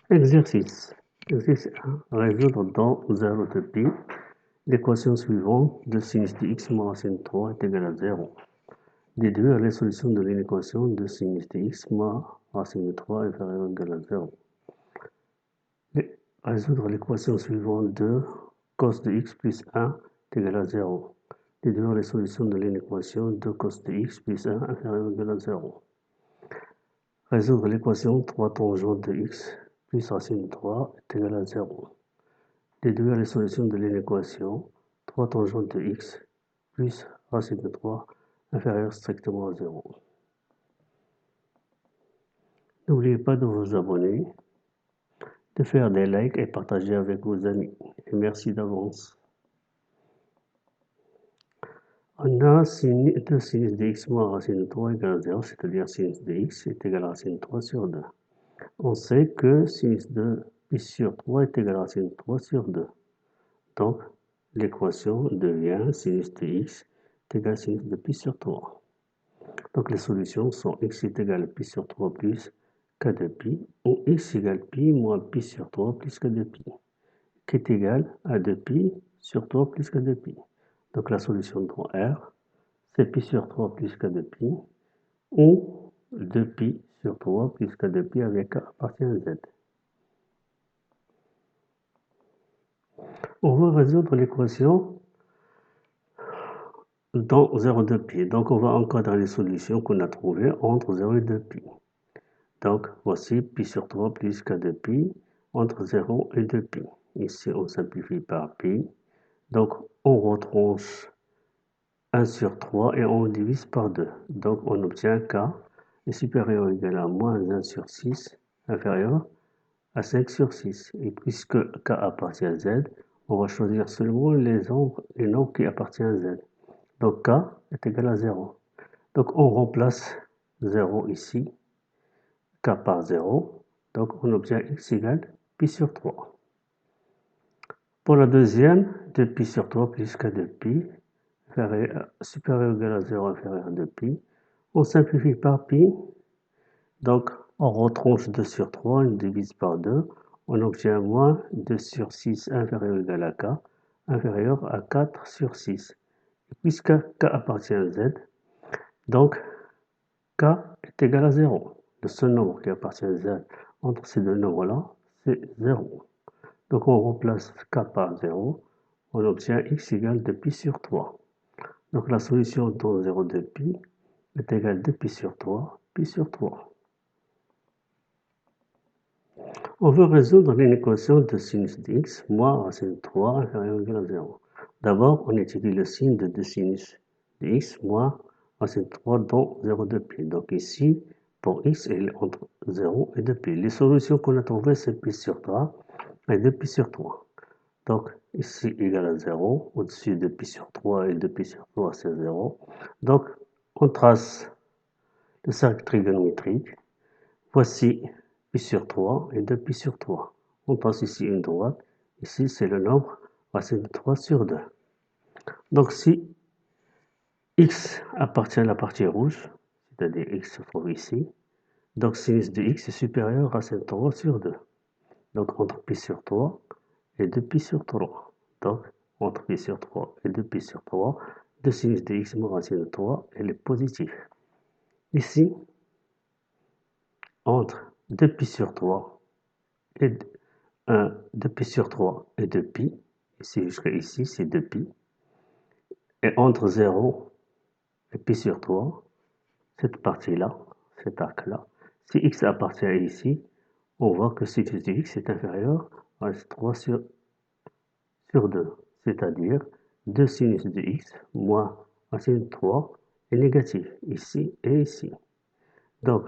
Exercice. Exercice 1. Résoudre dans 0 de pi l'équation suivante de sinus de x moins racine 3 est égal à 0. Déduire les solutions de l'équation de sinus de x moins racine 3 est inférieur ou égal à 0. Résoudre l'équation suivante de cos de x plus 1 est égal à 0. Déduire les solutions de l'équation de cos de x plus 1 inférieur ou égal à 0. Résoudre l'équation 3 tangente de x plus racine 3 est égal à 0. Déduire les solutions de l'équation 3 tangente de x plus racine de 3 inférieure strictement à 0. N'oubliez pas de vous abonner, de faire des likes et partager avec vos amis. Et merci d'avance. On a sinus de x moins racine de 3 égale à 0, c'est-à-dire sinus de x est égal à racine de 3 sur 2. On sait que sinus de pi sur 3 est égal à racine de 3 sur 2. Donc, l'équation devient sinus de x est égal à sinus de pi sur 3. Donc, les solutions sont x est égal à pi sur 3 plus k de pi, ou x égale pi moins pi sur 3 plus k de pi, qui est égal à 2pi sur 3 plus k de pi. Donc, la solution dans R, c'est pi sur 3 plus k de pi, ou 2pi sur 3 plus k de pi avec k appartient à z. On va résoudre l'équation dans 0 de pi. Donc, on va encadrer les solutions qu'on a trouvées entre 0 et 2pi. Donc, voici pi sur 3 plus k de pi entre 0 et 2pi. Ici, on simplifie par pi. Donc, on retranche 1 sur 3 et on divise par 2. Donc, on obtient k est supérieur ou égal à moins 1 sur 6, inférieur à 5 sur 6. Et puisque k appartient à z, on va choisir seulement les nombres qui appartiennent à z. Donc, k est égal à 0. Donc, on remplace 0 ici, k par 0. Donc, on obtient x égale pi sur 3. Pour la deuxième, 2pi sur 3 plus k de pi, supérieur ou égal à 0, inférieur à 2pi. On simplifie par pi. Donc, on retranche 2 sur 3, on divise par 2. On obtient moins 2 sur 6 inférieur ou égal à k, inférieur à 4 sur 6. Et puisque k appartient à z, donc k est égal à 0. Le seul nombre qui appartient à z entre ces deux nombres-là, c'est 0. Donc on remplace k par 0, on obtient x égale 2pi sur 3. Donc la solution dans 0 de pi est égale 2pi sur 3, pi sur 3. On veut résoudre l'équation de sinus de x moins racine 3 inférieur ou égal à 0. D'abord, on étudie le signe de sinus de x moins racine 3 dans 0 de pi. Donc ici, pour x, il est entre 0 et 2pi. Les solutions qu'on a trouvées, c'est pi sur 3 et 2pi sur 3. Donc, ici égal à 0, au-dessus de pi sur 3 et de pi sur 3, c'est 0. Donc, on trace le cercle trigonométrique. Voici pi sur 3 et 2pi sur 3. On passe ici une droite. Ici, c'est le nombre racine de 3 sur 2. Donc, si x appartient à la partie rouge, c'est-à-dire x se trouve ici, donc sinus de x est supérieur à racine de 3 sur 2. Donc, entre pi sur 3 et 2pi sur 3. Donc, entre pi sur 3 et 2pi sur 3, le sinus de x moins racine de 3, elle est positive. Ici, entre 2pi sur 3 et 2pi sur 3 et 2pi, ici jusqu'à ici, c'est 2pi. Et entre 0 et pi sur 3, cette partie-là, cet arc-là, si x appartient ici, on voit que sinus de x est inférieur à 3 sur 2, c'est-à-dire 2 sinus de x moins racine de 3 est négatif, ici et ici. Donc,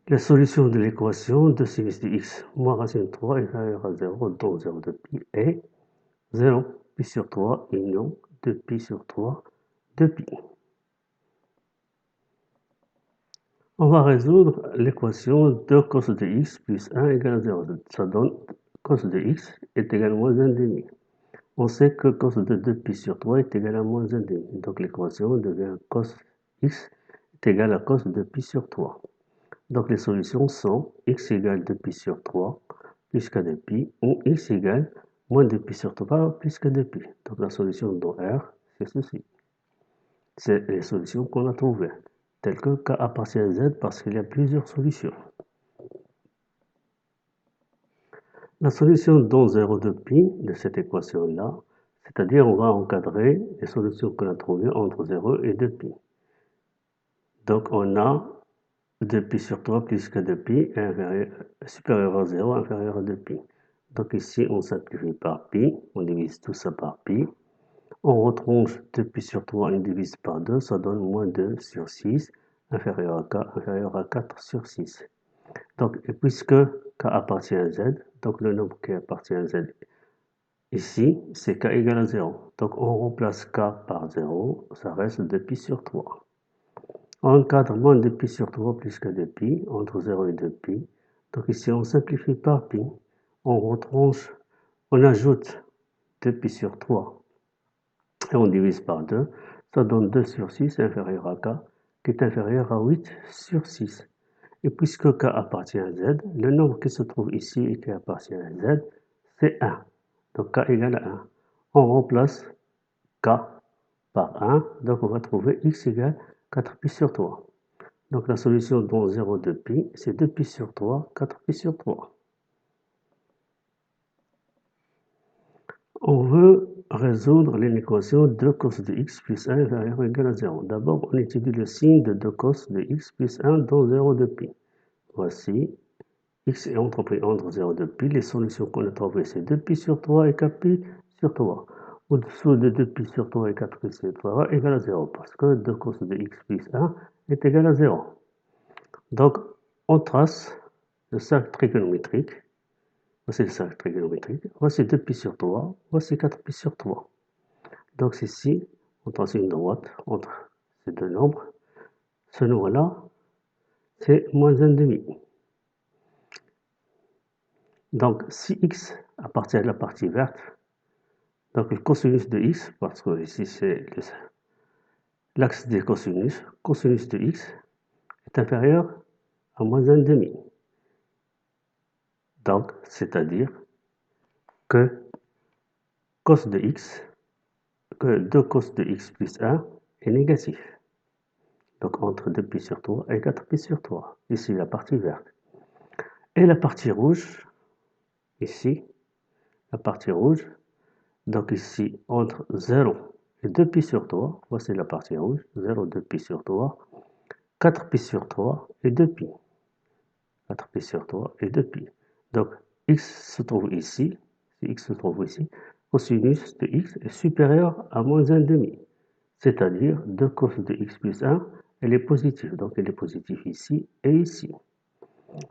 la solution de l'équation de sinus de x moins racine de 3 est inférieure à 0, dont 0 de pi est 0 pi sur 3 union 2 pi sur 3 de pi. On va résoudre l'équation de cos de x plus 1 égale à 0. Ça donne cos de x est égal à moins 1,5. On sait que cos de 2pi sur 3 est égal à moins 1,5. Donc l'équation devient cos x est égal à cos de pi sur 3. Donc les solutions sont x égale 2pi sur 3 plus k de pi ou x égale moins 2pi sur 3 plus k de pi. Donc la solution dans R, c'est ceci. C'est les solutions qu'on a trouvées, telles que k appartient à z parce qu'il y a plusieurs solutions. La solution dans 0 de pi de cette équation-là, c'est-à-dire on va encadrer les solutions qu'on a trouvées entre 0 et 2pi. Donc on a 2pi sur 3 plus k de pi supérieur à 0, inférieur à 2pi. Donc ici, on simplifie par pi, on divise tout ça par pi. On retranche 2pi sur 3, on divise par 2, ça donne moins 2 sur 6, inférieur à 4 sur 6. Donc, et puisque k appartient à z, donc le nombre qui appartient à z ici, c'est k égale à 0. Donc on remplace k par 0, ça reste 2pi sur 3. On encadre moins 2pi sur 3 plus k de pi, entre 0 et 2pi. Donc ici, on simplifie par pi. On retranche, on ajoute 2pi sur 3 et on divise par 2. Ça donne 2 sur 6 inférieur à k, qui est inférieur à 8 sur 6. Et puisque k appartient à z, le nombre qui se trouve ici et qui appartient à z, c'est 1. Donc k égale à 1. On remplace k par 1, donc on va trouver x égale 4pi sur 3. Donc la solution dans 0 de pi, c'est 2pi sur 3, 4pi sur 3. On veut résoudre l'équation 2 cos de x plus 1 inférieur ou égal à 0. D'abord, on étudie le signe de 2 cos de x plus 1 dans 0 de pi. Voici, x est entrepris entre 0 de pi. Les solutions qu'on a trouvées, c'est 2pi sur 3 et 4pi sur 3. Au-dessous de 2pi sur 3 et 4pi sur 3 égale à 0, parce que 2 cos de x plus 1 est égal à 0. Donc, on trace le cercle trigonométrique. Voici le cercle trigonométrique. Voici 2pi sur 3. Voici 4pi sur 3. Donc ici, on trace une droite entre ces deux nombres. Ce nombre-là, c'est moins 1,5. Donc si x appartient à la partie verte, donc le cosinus de x, parce que ici c'est l'axe des cosinus, cosinus de x est inférieur à moins 1,5. Donc, c'est-à-dire que cos de x, que 2 cos de x plus 1 est négatif. Donc entre 2pi sur 3 et 4pi sur 3. Ici la partie verte. Et la partie rouge, ici, la partie rouge, donc ici entre 0 et 2pi sur 3, voici la partie rouge, 0, 2pi sur 3, 4pi sur 3 et 2pi. 4pi sur 3 et 2pi. Donc x se trouve ici, si x se trouve ici, cosinus de x est supérieur à moins 1,5. C'est-à-dire 2 cos de x plus 1, elle est positive. Donc elle est positive ici et ici.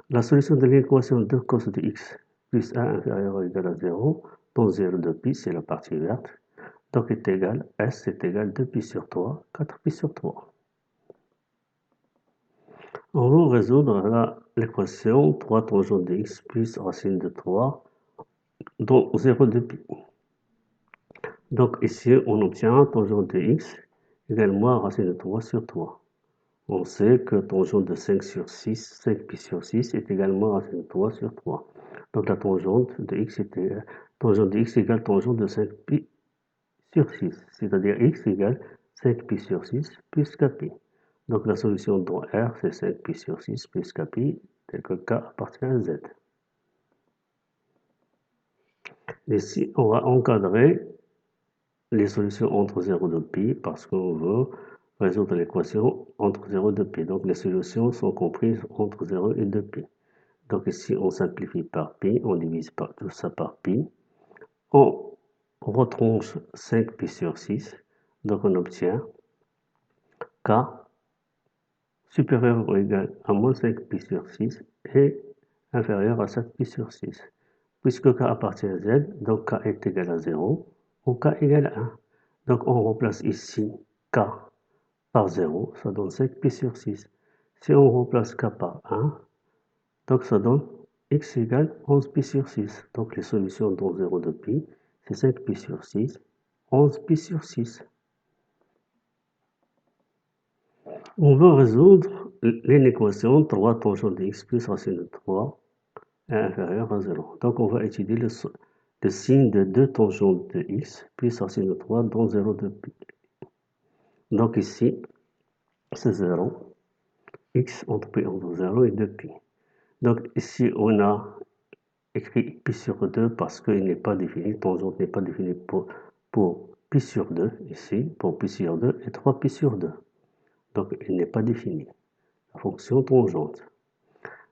La solution de l'équation 2 cos de x plus 1 inférieur ou égal à 0, dont 0 de pi, c'est la partie verte, donc est égal, S est égal 2pi sur 3, 4pi sur 3. On va résoudre l'équation 3 tangente de x plus racine de 3, dont 0 de pi. Donc ici, on obtient tangente de x égale moins racine de 3 sur 3. On sait que tangente de 5 sur 6, 5pi sur 6 est également racine de 3 sur 3. Donc la tangente de x égale tangente de 5pi sur 6, c'est-à-dire x égale 5pi sur 6 plus kpi. Donc la solution dans R, c'est 5pi sur 6 plus kpi, tel que k appartient à z. Ici, on va encadrer les solutions entre 0 de pi parce qu'on veut résoudre l'équation entre 0 et 2pi. Donc les solutions sont comprises entre 0 et 2pi. Donc ici, on simplifie par pi, on divise tout ça par pi. On retranche 5pi sur 6, donc on obtient k supérieur ou égal à moins 5pi sur 6 et inférieur à 7pi sur 6. Puisque k appartient à z, donc k est égal à 0 ou k égale à 1. Donc on remplace ici k par 0, ça donne 5pi sur 6. Si on remplace k par 1, donc ça donne x égale 11pi sur 6. Donc les solutions dans 0 de pi, c'est 5pi sur 6, 11pi sur 6. On veut résoudre l'inéquation 3 tangente de x plus racine de 3 est inférieur à 0. Donc on va étudier le signe de 2 tangentes de x plus racine de 3 dans 0 de pi. Donc ici, c'est 0, x entre pi entre 0 et 2pi. Donc ici, on a écrit pi sur 2 parce qu'il n'est pas défini, tangente n'est pas définie pour pi sur 2, ici, pour pi sur 2 et 3 pi sur 2. Donc il n'est pas défini, la fonction tangente.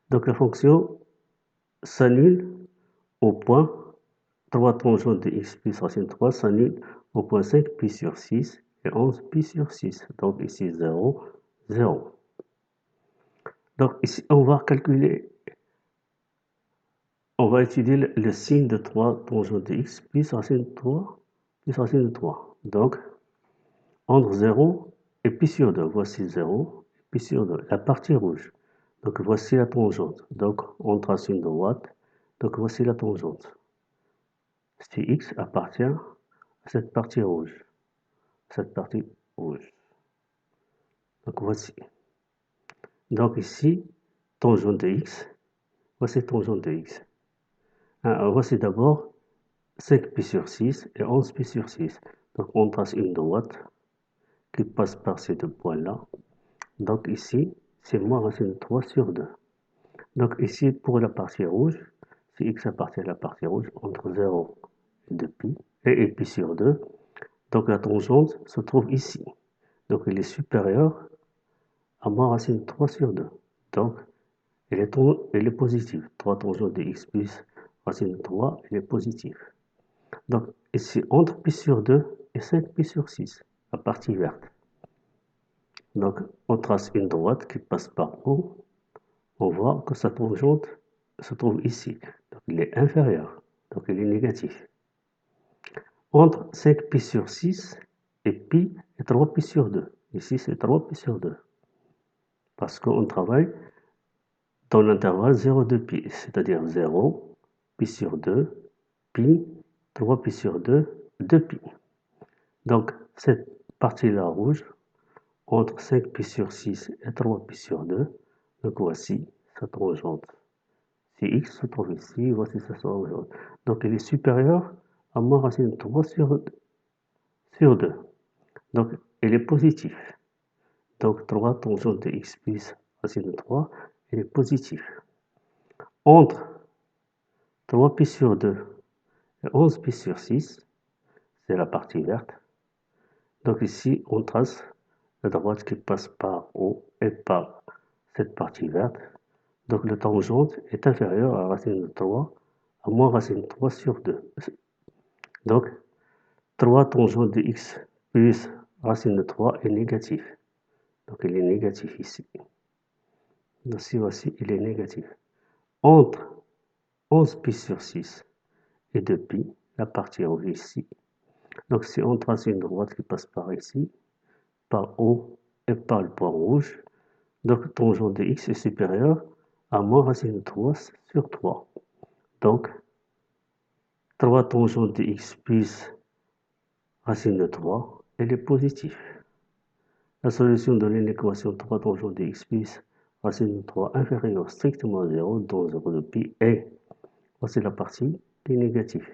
Donc la fonction s'annule au point 3 tangente de x plus racine 3 s'annule au point 5 pi sur 6 et 11 pi sur 6. Donc ici 0, 0. Donc ici, on va calculer, on va étudier le signe de 3 tangente de x plus racine de 3 plus racine de 3. Donc, entre 0 et pi sur 2, voici 0 et pi sur 2, la partie rouge. Donc voici la tangente. Donc on trace une droite. Donc voici la tangente. Si x appartient à cette partie rouge. Cette partie rouge. Donc voici. Donc ici, tangente de x. Voici tangente de x. Alors, voici d'abord 5 pi sur 6 et 11 pi sur 6. Donc on trace une droite qui passe par ces deux points-là. Donc ici, c'est moins racine de 3 sur 2. Donc ici, pour la partie rouge, si x appartient à la partie rouge, entre 0 et 2pi, et pi sur 2, donc la tangente se trouve ici. Donc elle est supérieure à moins racine de 3 sur 2. Donc elle est positive. 3 tangente de x plus racine de 3, elle est positive. Donc ici, entre pi sur 2 et 5 pi sur 6, la partie verte. Donc on trace une droite qui passe par haut. On voit que sa tangente se trouve ici. Donc il est inférieur. Donc il est négatif. Entre 5 pi sur 6 et pi et 3 pi sur 2. Ici c'est 3 pi sur 2. Parce qu'on travaille dans l'intervalle 0,2 pi, c'est-à-dire 0, pi sur 2, pi, 3 pi sur 2, 2 pi. Donc cette partie-là rouge, entre 5 pi sur 6 et 3 pi sur 2, donc voici sa tangente. Si x se trouve ici, voici sa tangente. Donc elle est supérieure à moins racine de 3 sur 2. Donc elle est positive. Donc 3 tangente de x plus racine de 3, elle est positive. Entre 3 pi sur 2 et 11 pi sur 6, c'est la partie verte. Donc ici, on trace la droite qui passe par haut et par cette partie verte. Donc la tangente est inférieure à racine de 3 à moins racine de 3 sur 2. Donc 3 tangente de x plus racine de 3 est négatif. Donc il est négatif ici. Ici, voici, il est négatif. Entre 11 pi sur 6 et 2 pi, la partie rouge ici. Donc si on trace une droite qui passe par ici, par haut et par le point rouge, donc tangente de x est supérieur à moins racine de 3 sur 3. Donc 3 tangente de x plus racine de 3, elle est positive. La solution de l'équation 3 tangente de x plus racine de 3 inférieure strictement à 0 dans 0 de pi est, voici la partie qui est négative.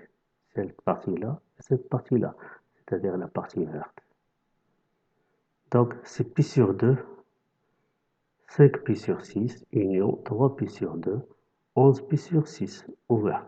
Cette partie-là et cette partie-là, c'est-à-dire la partie verte. Donc c'est pi sur 2, 5 pi sur 6, union 3 pi sur 2, 11 pi sur 6, ouvert.